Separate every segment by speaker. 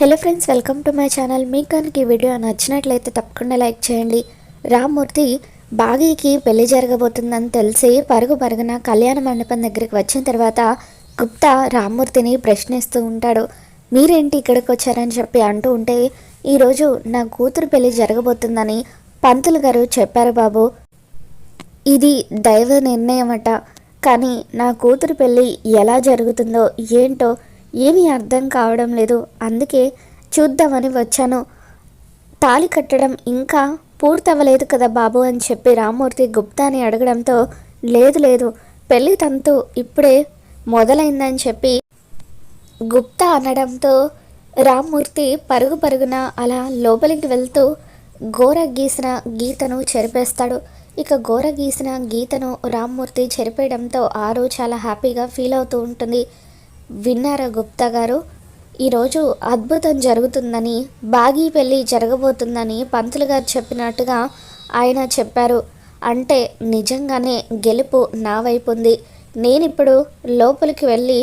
Speaker 1: Hello friends, welcome to my channel. మీకు కనుక ఈ వీడియో నచ్చినట్లయితే తప్పకుండా లైక్ చేయండి. రామ్మూర్తి బాగీకి పెళ్లి జరగబోతుందని తెలిసి పరుగున కళ్యాణ మండపం దగ్గరికి వచ్చిన తర్వాత గుప్తా రామ్మూర్తిని ప్రశ్నిస్తూ ఉంటాడు. మీరేంటి ఇక్కడికి వచ్చారని చెప్పి అంటూ ఉంటే, ఈరోజు నా కూతురు పెళ్లి జరగబోతుందని పంతులు గారు చెప్పారు బాబు. ఇది దైవ నిర్ణయం అట. కానీ నా కూతురు పెళ్ళి ఎలా జరుగుతుందో ఏంటో ఏమీ అర్థం కావడం లేదు. అందుకే చూద్దామని వచ్చాను. తాళి కట్టడం ఇంకా పూర్తవ్వలేదు కదా బాబు అని చెప్పి రామ్మూర్తి గుప్తాని అడగడంతో, లేదు పెళ్ళి తంతు ఇప్పుడే మొదలైందని చెప్పి గుప్తా అనడంతో రామ్మూర్తి పరుగున అలా లోపలికి వెళ్తూ గోర గీసిన గీతను చెరిపేస్తాడు. ఇక గోర గీసిన గీతను రామ్మూర్తి చెరిపేయడంతో ఆరు చాలా హ్యాపీగా ఫీల్ అవుతూ ఉంటుంది. విన్నారా గుప్తా గారు, ఈరోజు అద్భుతం జరుగుతుందని, బాగీ పెళ్ళి జరగబోతుందని పంతులు గారు చెప్పినట్టుగా ఆయన చెప్పారు. అంటే నిజంగానే గెలుపు నా వైపు ఉంది. నేనిప్పుడు లోపలికి వెళ్ళి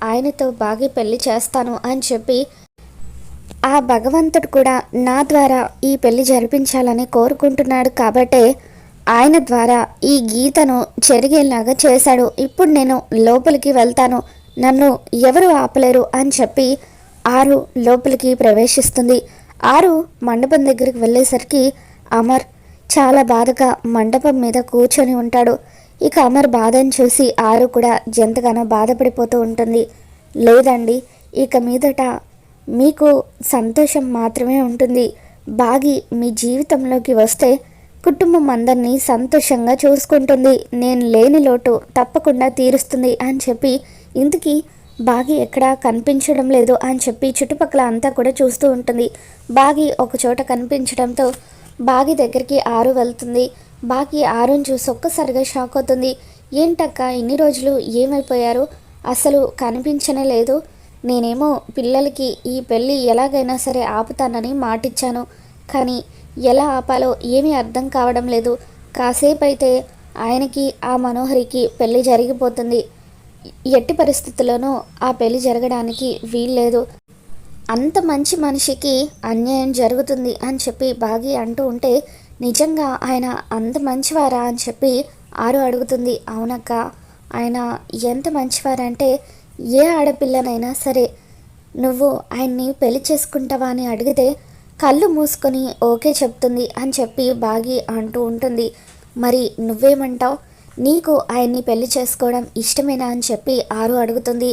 Speaker 1: ఆయనతో బాగీ పెళ్ళి చేస్తాను అని చెప్పి ఆ భగవంతుడు కూడా నా ద్వారా ఈ పెళ్ళి జరిపించాలని కోరుకుంటున్నాడు. కాబట్టే ఆయన ద్వారా ఈ గీతను చెరిగేలాగా చేశాడు. ఇప్పుడు నేను లోపలికి వెళ్తాను, నన్ను ఎవరు ఆపలేరు అని చెప్పి ఆరు లోపలికి ప్రవేశిస్తుంది. ఆరు మండపం దగ్గరికి వెళ్ళేసరికి అమర్ చాలా బాధగా మండపం మీద కూర్చొని ఉంటాడు. ఇక అమర్ బాధను చూసి ఆరు కూడా ఎంతగానో బాధపడిపోతూ ఉంటుంది. లేదండి, ఇక మీదట మీకు సంతోషం మాత్రమే ఉంటుంది. బాగి మీ జీవితంలోకి వస్తే కుటుంబం అందరినీ సంతోషంగా చూసుకుంటుంది. నేను లేని లోటు తప్పకుండా తీరుస్తుంది అని చెప్పి, ఇంతకీ బాగి ఎక్కడా కనిపించడం లేదు అని చెప్పి చుట్టుపక్కల అంతా కూడా చూస్తూ ఉంటుంది. బాగి ఒక చోట కనిపించడంతో బాగి దగ్గరికి ఆరు వెళ్తుంది. బాగి ఆరుని చూసి ఒక్కసారిగా షాక్ అవుతుంది. ఏంటక్క ఇన్ని రోజులు ఏమైపోయారు, అసలు కనిపించనే లేదు. నేనేమో పిల్లలకి ఈ పెళ్ళి ఎలాగైనా సరే ఆపుతానని మాటిచ్చాను, కానీ ఎలా ఆపాలో ఏమీ అర్థం కావడం లేదు. కాసేపు అయితే ఆయనకి ఆ మనోహరికి పెళ్ళి జరిగిపోతుంది. ఎట్టి పరిస్థితుల్లోనూ ఆ పెళ్ళి జరగడానికి వీల్లేదు. అంత మంచి మనిషికి అన్యాయం జరుగుతుంది అని చెప్పి బాగి అంటూ ఉంటే, నిజంగా ఆయన అంత మంచివారా అని చెప్పి ఆరు అడుగుతుంది. అవునక్క, ఆయన ఎంత మంచివారంటే ఏ ఆడపిల్లనైనా సరే నువ్వు ఆయన్ని పెళ్లి చేసుకుంటావా అని అడిగితే కళ్ళు మూసుకొని ఓకే చెప్తుంది అని చెప్పి బాగి అంటూ ఉంటుంది. మరి నువ్వేమంటావు, నీకు ఆయన్ని పెళ్లి చేసుకోవడం ఇష్టమేనా అని చెప్పి ఆరు అడుగుతుంది.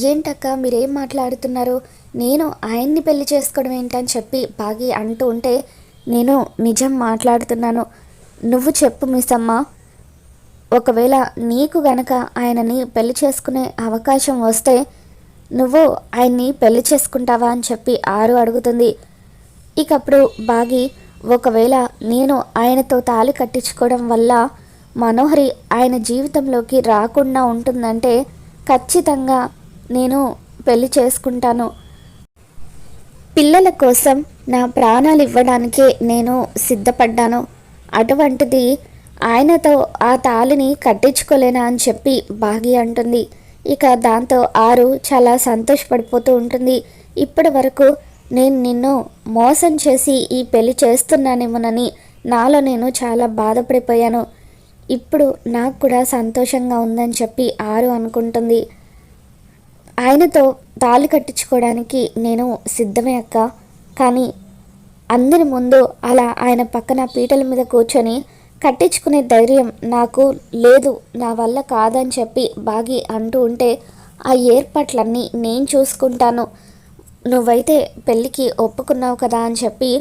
Speaker 1: ఏంటక్క మీరేం మాట్లాడుతున్నారు, నేను ఆయన్ని పెళ్లి చేసుకోవడం ఏంటని చెప్పి బాగి అంటూ ఉంటే, నేను నిజం మాట్లాడుతున్నాను, నువ్వు చెప్పు మిస్సమ్మ, ఒకవేళ నీకు గనక ఆయనని పెళ్లి చేసుకునే అవకాశం వస్తే నువ్వు ఆయన్ని పెళ్లి చేసుకుంటావా అని చెప్పి ఆరు అడుగుతుంది. ఇకప్పుడు బాగి, ఒకవేళ నేను ఆయనతో తాళి కట్టించుకోవడం వల్ల మనోహరి ఆయన జీవితంలోకి రాకుండా ఉంటుందంటే ఖచ్చితంగా నేను పెళ్లి చేసుకుంటాను. పిల్లల కోసం నా ప్రాణాలు ఇవ్వడానికే నేను సిద్ధపడ్డాను. అటువంటిది ఆయనతో ఆ తాళిని కట్టించుకోలేనా అని చెప్పి బాగి అంటుంది. ఇక దాంతో ఆరు చాలా సంతోషపడిపోతూ ఉంటుంది. ఇప్పటి వరకు నేను నిన్ను మోసం చేసి ఈ పెళ్లి చేస్తున్నానేమోనని నాలో నేను చాలా బాధపడిపోయాను. ఇప్పుడు నాకు కూడా సంతోషంగా ఉందని చెప్పి ఆరు అనుకుంటుంది. ఆయనతో తాళి కట్టించుకోవడానికి నేను సిద్ధమే అక్క, కానీ అందరి ముందు అలా ఆయన పక్కన పీటల మీద కూర్చొని కట్టించుకునే ధైర్యం నాకు లేదు, నా వల్ల కాదని చెప్పి బాగి అంటూ ఉంటే, ఆ ఏర్పాట్లన్నీ నేను చూసుకుంటాను, నువ్వైతే పెళ్ళికి ఒప్పుకున్నావు కదా అని చెప్పి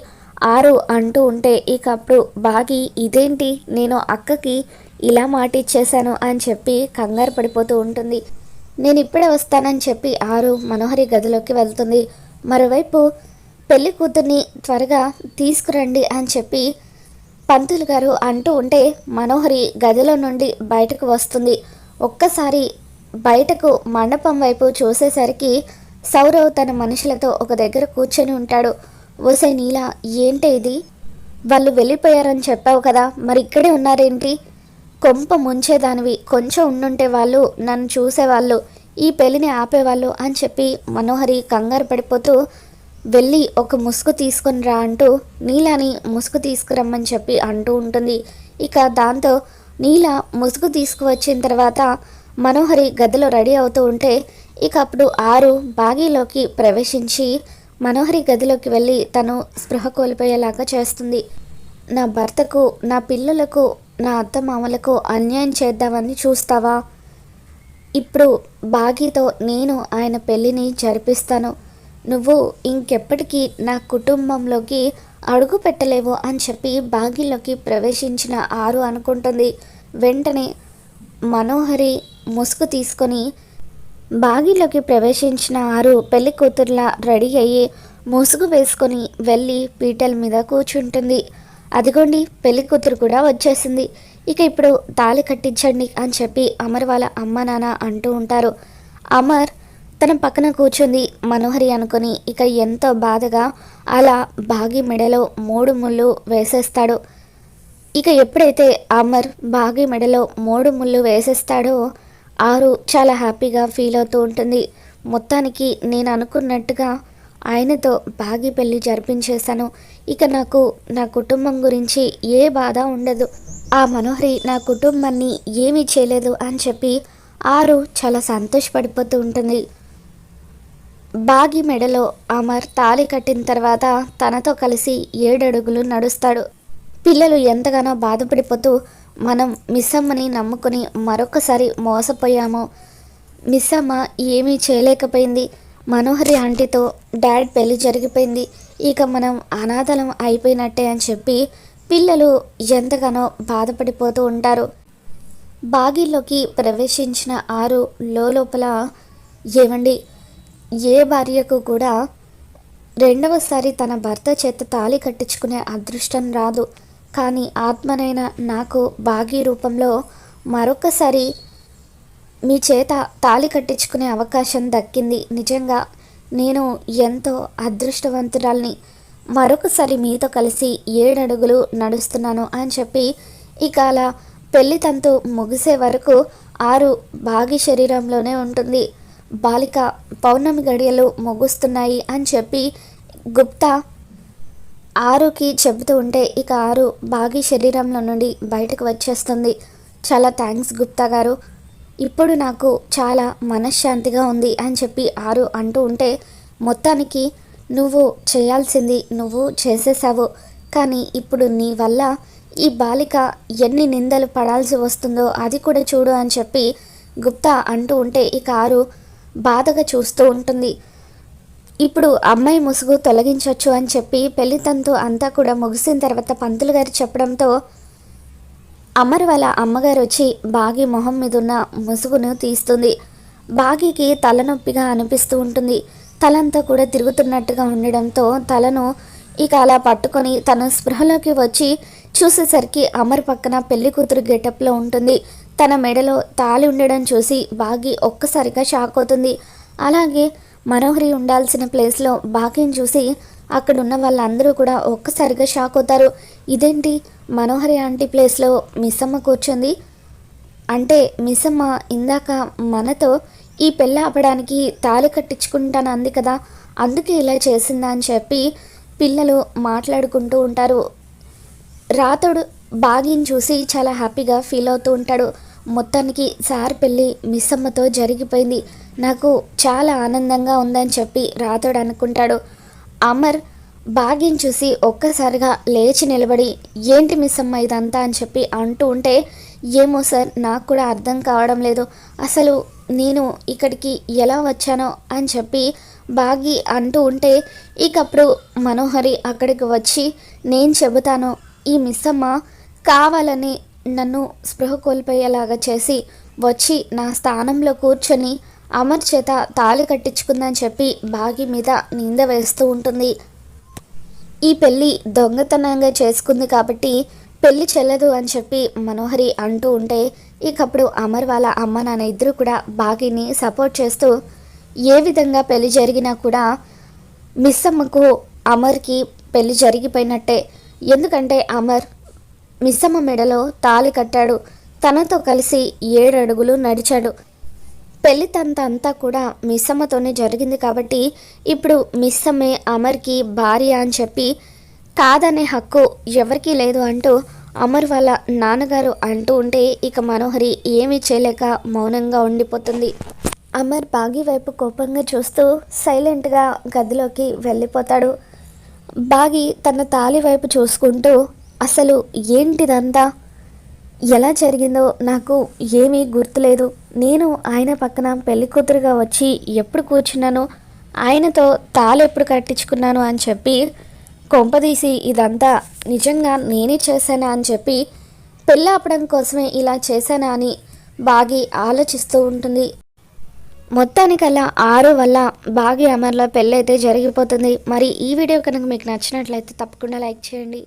Speaker 1: ఆరు అంటూ ఉంటే, ఇక అప్పుడు బాగి ఇదేంటి, నేను అక్కకి ఇలా మాట ఇచ్చేశాను అని చెప్పి కంగారు పడిపోతూ ఉంటుంది. నేను ఇప్పుడే వస్తానని చెప్పి ఆరు మనోహరి గదిలోకి వెళ్తుంది. మరోవైపు పెళ్లి కూతుర్ని త్వరగా తీసుకురండి అని చెప్పి పంతులు గారు అంటూ ఉంటే, మనోహరి గదిలో నుండి బయటకు వస్తుంది. ఒక్కసారి బయటకు మండపం వైపు చూసేసరికి సౌరవ్ తన మనుషులతో ఒక దగ్గర కూర్చొని ఉంటాడు. ఓసై నీలా, ఏంటి ఇది, వాళ్ళు వెళ్ళిపోయారని చెప్పావు కదా, మరి ఇక్కడే ఉన్నారేంటి, కొంప ముంచేదానివి, కొంచెం ఉండుంటే వాళ్ళు నన్ను చూసేవాళ్ళు, ఈ పెళ్ళిని ఆపేవాళ్ళు అని చెప్పి మనోహరి కంగారు పడిపోతూ వెళ్ళి ఒక ముసుగు తీసుకొని రా అంటూ నీలాని ముసుగు తీసుకురమ్మని చెప్పి అంటూ ఉంటుంది. ఇక దాంతో నీల ముసుగు తీసుకువచ్చిన తర్వాత మనోహరి గదిలో రెడీ అవుతూ ఉంటే ఇక అప్పుడు ఆరు బాగీలోకి ప్రవేశించి మనోహరి గదిలోకి వెళ్ళి తను స్పృహ కోల్పోయేలాగా చేస్తుంది. నా భర్తకు, నా పిల్లలకు, నా అత్తమామలకు అన్యాయం చేద్దామని చూస్తావా? ఇప్పుడు బాగీతో నేను ఆయన పెళ్ళిని జరిపిస్తాను. నువ్వు ఇంకెప్పటికీ నా కుటుంబంలోకి అడుగు పెట్టలేవు అని చెప్పి బాగీలోకి ప్రవేశించిన ఆరు అనుకుంటుంది. వెంటనే మనోహరి ముసుగు తీసుకొని బాగీలోకి ప్రవేశించిన ఆరు పెళ్లి కూతుర్లా రెడీ అయ్యి ముసుగు వేసుకొని వెళ్ళి పీటల మీద కూర్చుంటుంది. అదిగోండి పెళ్లి కూతురు కూడా వచ్చేసింది, ఇక ఇప్పుడు తాళి కట్టించండి అని చెప్పి అమర్ వాళ్ళ అమ్మ నాన్న అంటూ ఉంటారు. అమర్ తన పక్కన కూర్చుంది మనోహరి అనుకొని ఇక ఎంతో బాధగా అలా బాగి మెడలో 3 ముళ్ళు వేసేస్తాడు. ఇక ఎప్పుడైతే అమర్ బాగి మెడలో 3 ముళ్ళు వేసేస్తాడో ఆరు చాలా హ్యాపీగా ఫీల్ అవుతూ ఉంటుంది. మొత్తానికి నేను అనుకున్నట్టుగా ఆయనతో బాగి పెళ్ళి జరిపించేశాను. ఇక నాకు నా కుటుంబం గురించి ఏ బాధ ఉండదు. ఆ మనోహరి నా కుటుంబాన్ని ఏమీ చేయలేదు అని చెప్పి ఆరు చాలా సంతోషపడిపోతూ ఉంటుంది. బాగి మెడలో అమర్ తాళి కట్టిన తర్వాత తనతో కలిసి 7 అడుగులు నడుస్తాడు. పిల్లలు ఎంతగానో బాధపడిపోతూ మనం మిస్సమ్మని నమ్ముకొని మరొకసారి మోసపోయాము. మిస్సమ్మ ఏమీ చేయలేకపోయింది. మనోహరి ఆంటీతో డాడ్ పెళ్లి జరిగిపోయింది. ఇక మనం అనాథలం అయిపోయినట్టే అని చెప్పి పిల్లలు ఎంతగానో బాధపడిపోతూ ఉంటారు. బాగిలోకి ప్రవేశించిన ఆరు లోపల ఏమండి, ఏ భార్యకు కూడా రెండవసారి తన భర్త చేత తాళి కట్టించుకునే అదృష్టం రాదు. కానీ ఆత్మనైన నాకు బాగి రూపంలో మరొకసారి మీ చేత తాళి కట్టించుకునే అవకాశం దక్కింది. నిజంగా నేను ఎంతో అదృష్టవంతురాల్ని. మరొకసారి మీతో కలిసి 7 అడుగులు నడుస్తున్నాను అని చెప్పి ఇక అలా పెళ్లి తంతు ముగిసే వరకు ఆరు బాగి శరీరంలోనే ఉంటుంది. బాలిక పౌర్ణమి గడియలు ముగుస్తున్నాయి అని చెప్పి గుప్తా ఆరుకి చెబుతూ ఉంటే ఇక ఆరు బాగి శరీరంలో నుండి బయటకు వచ్చేస్తుంది. చాలా థ్యాంక్స్ గుప్తా గారు, ఇప్పుడు నాకు చాలా మనశ్శాంతిగా ఉంది అని చెప్పి ఆరు అంటూ ఉంటే మొత్తానికి నువ్వు చేయాల్సింది నువ్వు చేసేసావు. కానీ ఇప్పుడు నీ వల్ల ఈ బాలిక ఎన్ని నిందలు పడాల్సి వస్తుందో అది కూడా చూడు అని చెప్పి గుప్తా అంటూ ఉంటే ఇక ఆరు బాధగా చూస్తూ ఉంటుంది. ఇప్పుడు అమ్మాయి ముసుగు తొలగించవచ్చు అని చెప్పి పెళ్లి తంతు అంతా కూడా ముగిసిన తర్వాత పంతులు గారు చెప్పడంతో అమర్ వాళ్ళ అమ్మగారు వచ్చి బాగి మొహం మీద ఉన్న ముసుగును తీస్తుంది. బాగికి తలనొప్పిగా అనిపిస్తూ ఉంటుంది. తలంతా కూడా తిరుగుతున్నట్టుగా ఉండడంతో తలను ఇక అలా పట్టుకొని తన స్పృహలోకి వచ్చి చూసేసరికి అమర్ పక్కన పెళ్లి కూతురు గెటప్లో ఉంటుంది. తన మెడలో తాళి ఉండడం చూసి బాగి ఒక్కసారిగా షాక్ అవుతుంది. అలాగే మనోహరి ఉండాల్సిన ప్లేస్లో బాగిని చూసి అక్కడున్న వాళ్ళందరూ కూడా ఒక్కసారిగా షాక్ అవుతారు. ఇదేంటి మనోహరి ఆంటీ ప్లేస్లో మిస్సమ్మ కూర్చుంది అంటే మిస్సమ్మ ఇందాక మనతో ఈ పెళ్ళి ఆపడానికి తాళి కట్టించుకుంటాను అంది కదా, అందుకే ఇలా చేసిందా అని చెప్పి పిల్లలు మాట్లాడుకుంటూ ఉంటారు. రాతోడు బాగిని చూసి చాలా హ్యాపీగా ఫీల్ అవుతూ ఉంటాడు. మొత్తానికి సార్ పెళ్ళి మిస్సమ్మతో జరిగిపోయింది, నాకు చాలా ఆనందంగా ఉందని చెప్పి రాతోడు అనుకుంటాడు. అమర్ బాగిని చూసి ఒక్కసారిగా లేచి నిలబడి ఏంటి మిస్సమ్మ ఇదంతా అని చెప్పి అంటూ ఉంటే ఏమో సార్ నాకు కూడా అర్థం కావడం లేదు, అసలు నేను ఇక్కడికి ఎలా వచ్చానో అని చెప్పి బాగి అంటూ ఉంటే ఇకప్పుడు మనోహరి అక్కడికి వచ్చి నేను చెబుతాను, ఈ మిస్సమ్మ కావాలని నన్ను స్పృహ కోల్పోయేలాగా చేసి వచ్చి నా స్థానంలో కూర్చొని అమర్ చేత తాళి కట్టించుకుందని చెప్పి బాగి మీద నింద వేస్తూ ఉంటుంది. ఈ పెళ్ళి దొంగతనంగా చేసుకుంది కాబట్టి పెళ్ళి చెల్లదు అని చెప్పి మనోహరి అంటూ ఉంటే ఇకప్పుడు అమర్ వాళ్ళ అమ్మ నాన్న ఇద్దరు కూడా బాగిని సపోర్ట్ చేస్తూ ఏ విధంగా పెళ్ళి జరిగినా కూడా మిస్సమ్మకు అమర్కి పెళ్ళి జరిగిపోయినట్టే. ఎందుకంటే అమర్ మిస్సమ్మ మెడలో తాళి కట్టాడు, తనతో కలిసి 7 అడుగులు నడిచాడు. పెళ్లి తంత అంతా కూడా మిస్సమ్మతోనే జరిగింది కాబట్టి ఇప్పుడు మిస్సమ్మే అమర్కి భార్య అని చెప్పి కాదనే హక్కు ఎవరికీ లేదు అంటూ అమర్ వాళ్ళ నాన్నగారు అంటూ ఉంటే ఇక మనోహరి ఏమీ చేయలేక మౌనంగా ఉండిపోతుంది. అమర్ బాగి వైపు కోపంగా చూస్తూ సైలెంట్గా గదిలోకి వెళ్ళిపోతాడు. బాగి తన తాళి వైపు చూసుకుంటూ అసలు ఏంటిదంతా, ఎలా జరిగిందో నాకు ఏమీ గుర్తులేదు. నేను ఆయన పక్కన పెళ్లి కూతురుగా వచ్చి ఎప్పుడు కూర్చున్నాను, ఆయనతో తాళి ఎప్పుడు కట్టించుకున్నాను అని చెప్పి కొంపదీసి ఇదంతా నిజంగా నేనే చేశానా అని చెప్పి పెళ్ళాపడం కోసమే ఇలా చేశానా అని బాగి ఆలోచిస్తూ ఉంటుంది. మొత్తానికల్లా ఆరు వల్ల బాగి అమర్ల పెళ్ళైతే జరిగిపోతుంది. మరి ఈ వీడియో కనుక మీకు నచ్చినట్లయితే తప్పకుండా లైక్ చేయండి.